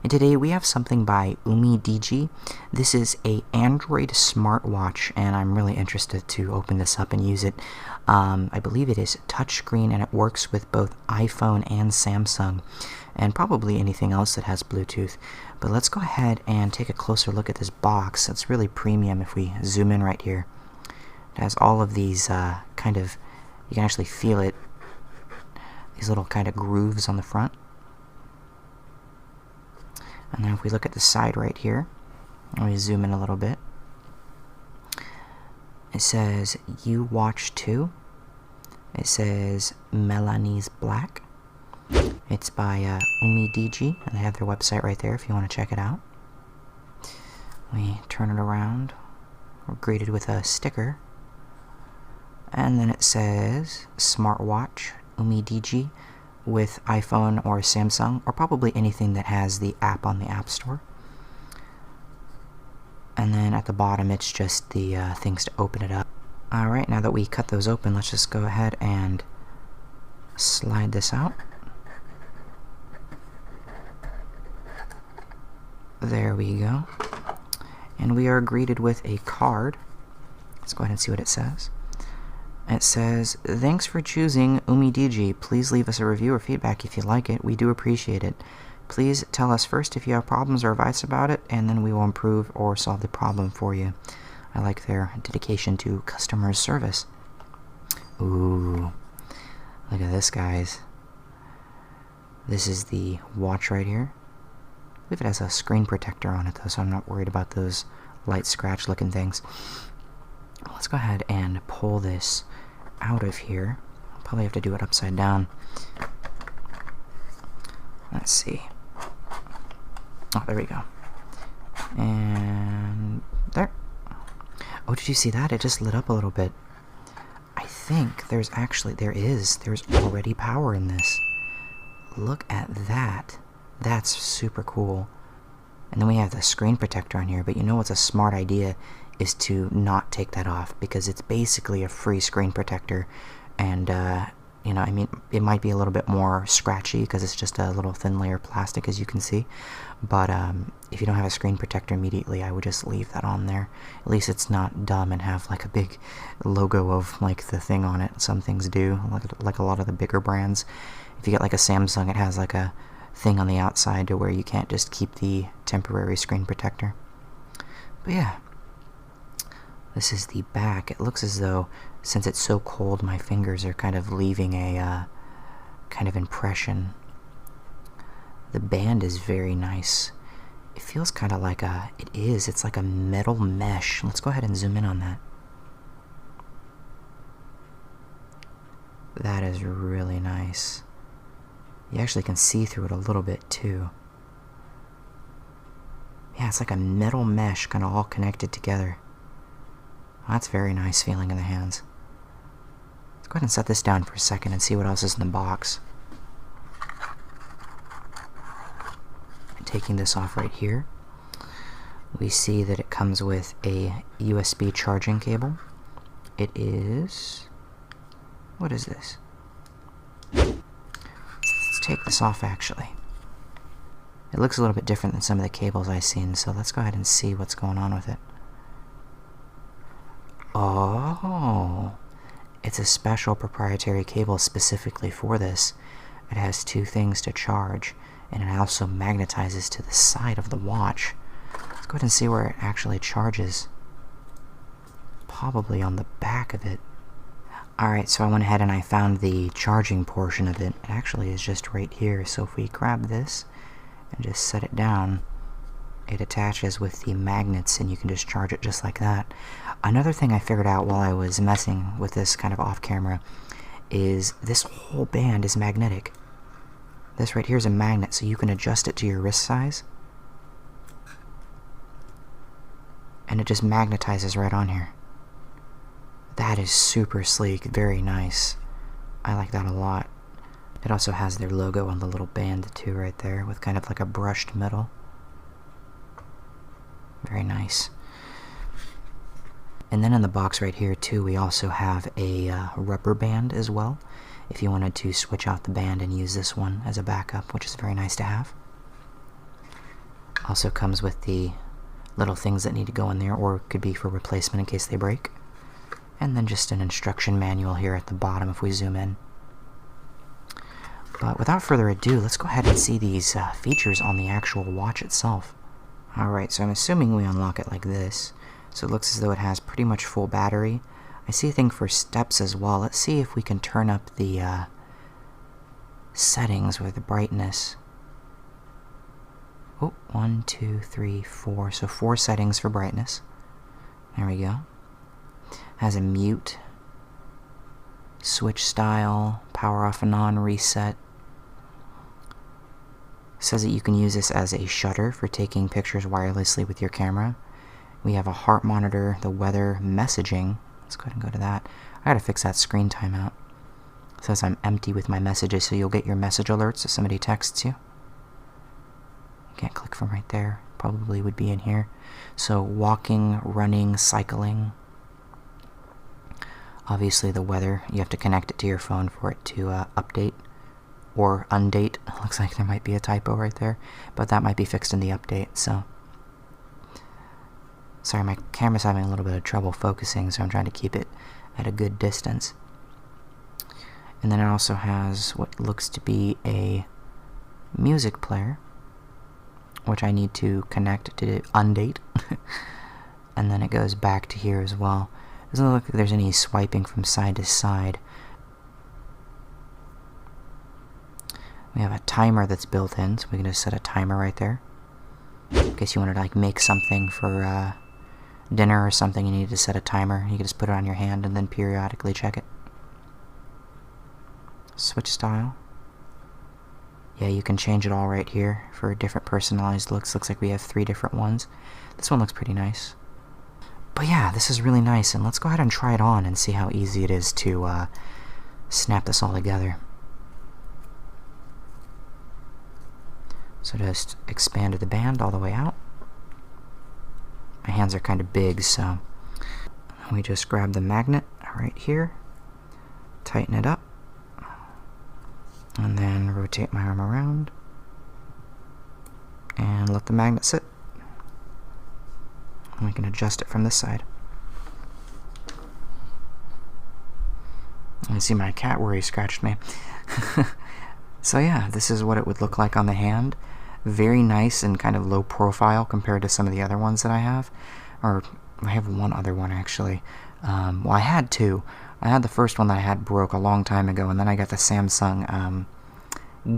And today we have something by UMIDIGI. This is a Android smartwatch, and I'm really interested to open this up and use it. I believe it is touchscreen, and it works with both iPhone and Samsung, and probably anything else that has Bluetooth. But let's go ahead and take a closer look at this box. It's really premium if we zoom in right here. It has all of these kind of, you can actually feel it, these little kind of grooves on the front. And then if we look at the side right here, and we zoom in a little bit, it says Uwatch2. It says Melanie's Black. It's by UMIDIGI, and they have their website right there if you want to check it out. We turn it around. We're greeted with a sticker. And then it says Smartwatch, UMIDIGI, with iPhone or Samsung, or probably anything that has the app on the App Store. And then at the bottom it's just the things to open it up. Alright, now that we cut those open, let's just go ahead and slide this out. There we go. And we are greeted with a card. Let's go ahead and see what it says. It says, "Thanks for choosing UMIDIGI. Please leave us a review or feedback if you like it. We do appreciate it. Please tell us first if you have problems or advice about it, and then we will improve or solve the problem for you." I like their dedication to customer service. Ooh, look at this, guys. This is the watch right here. I believe it has a screen protector on it, though, so I'm not worried about those light scratch-looking things. Let's go ahead and pull this out of here. I'll probably have to do it upside down. Let's see. Oh, there we go. And there. Oh, did you see that? It just lit up a little bit. I think there's already power in this. Look at that. That's super cool. And then we have the screen protector on here, but you know what's a smart idea is to not take that off, because it's basically a free screen protector, and you know, I mean, it might be a little bit more scratchy because it's just a little thin layer of plastic, as you can see, but if you don't have a screen protector immediately, I would just leave that on there. At least it's not dumb and have like a big logo of like the thing on it. Some things do, like a lot of the bigger brands. If you get like a Samsung, it has like a thing on the outside to where you can't just keep the temporary screen protector. But yeah, this is the back. It looks as though, since it's so cold, my fingers are kind of leaving a kind of impression. The band is very nice. It feels kind of like it's like a metal mesh. Let's go ahead and zoom in on that. That is really nice. You actually can see through it a little bit too. Yeah, it's like a metal mesh kind of all connected together. That's very nice feeling in the hands. Let's go ahead and set this down for a second and see what else is in the box. And taking this off right here, we see that it comes with a USB charging cable. It is... what is this? Let's take this off, actually. It looks a little bit different than some of the cables I've seen, so let's go ahead and see what's going on with it. Oh, it's a special proprietary cable specifically for this. It has two things to charge, and it also magnetizes to the side of the watch. Let's go ahead and see where it actually charges. Probably on the back of it. Alright, so I went ahead and I found the charging portion of it. It actually is just right here, so if we grab this and just set it down, it attaches with the magnets, and you can just charge it just like that. Another thing I figured out while I was messing with this kind of off camera is this whole band is magnetic. This right here is a magnet, so you can adjust it to your wrist size, and it just magnetizes right on here. That is super sleek, very nice. I like that a lot. It also has their logo on the little band too right there, with kind of like a brushed metal. Very nice. And then in the box right here too, we also have a rubber band as well, if you wanted to switch out the band and use this one as a backup, which is very nice to have. Also comes with the little things that need to go in there, or could be for replacement in case they break. And then just an instruction manual here at the bottom if we zoom in. But without further ado, let's go ahead and see these features on the actual watch itself. Alright, so I'm assuming we unlock it like this. So it looks as though it has pretty much full battery. I see a thing for steps as well. Let's see if we can turn up the settings with the brightness. Oh, 1, 2, 3, 4. So 4 settings for brightness. There we go. Has a mute, switch style, power off and on, reset. Says that you can use this as a shutter for taking pictures wirelessly with your camera. We have a heart monitor, the weather, messaging. Let's go ahead and go to that. I gotta fix that screen timeout. It says I'm empty with my messages, so you'll get your message alerts if somebody texts you. You can't click from right there. Probably would be in here. So walking, running, cycling. Obviously the weather, you have to connect it to your phone for it to update or undate. Looks like there might be a typo right there, but that might be fixed in the update, so. Sorry, my camera's having a little bit of trouble focusing, so I'm trying to keep it at a good distance. And then it also has what looks to be a music player, which I need to connect to undate. And then it goes back to here as well. Doesn't look like there's any swiping from side to side. We have a timer that's built in, so we can just set a timer right there. In case you wanted to like make something for dinner or something, you need to set a timer. You can just put it on your hand and then periodically check it. Switch style. Yeah, you can change it all right here for different personalized looks. Looks like we have 3 different ones. This one looks pretty nice. But yeah, this is really nice, and let's go ahead and try it on and see how easy it is to snap this all together. So just expanded the band all the way out. My hands are kind of big, so we just grab the magnet right here, tighten it up, and then rotate my arm around, and let the magnet sit. And we can adjust it from this side. You can see my cat where he scratched me. So yeah, this is what it would look like on the hand. Very nice and kind of low profile compared to some of the other ones that I have. Or, I have one other one actually. Well, I had 2. I had the first one that I had broke a long time ago, and then I got the Samsung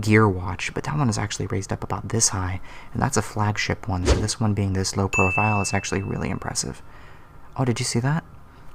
Gear Watch, but that one is actually raised up about this high, and that's a flagship one, so this one being this low profile is actually really impressive. Oh, did you see that?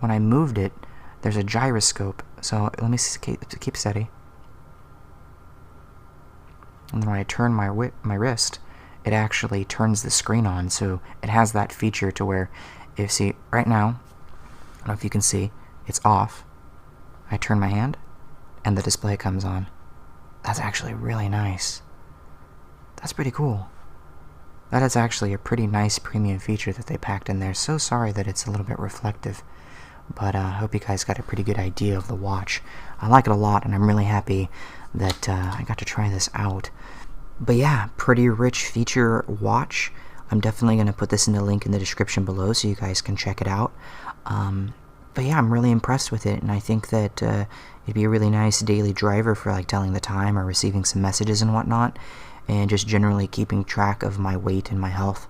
When I moved it, there's a gyroscope, so let me see, keep steady. And then when I turn my wrist, it actually turns the screen on, so it has that feature to where, if see, right now, I don't know if you can see, it's off. I turn my hand, and the display comes on. That's actually really nice. That's pretty cool. That is actually a pretty nice premium feature that they packed in there. So sorry that it's a little bit reflective, but I hope you guys got a pretty good idea of the watch. I like it a lot, and I'm really happy that I got to try this out. But yeah, pretty rich feature watch. I'm definitely going to put this in the link in the description below so you guys can check it out. But yeah, I'm really impressed with it, and I think that it'd be a really nice daily driver for like telling the time or receiving some messages and whatnot, and just generally keeping track of my weight and my health.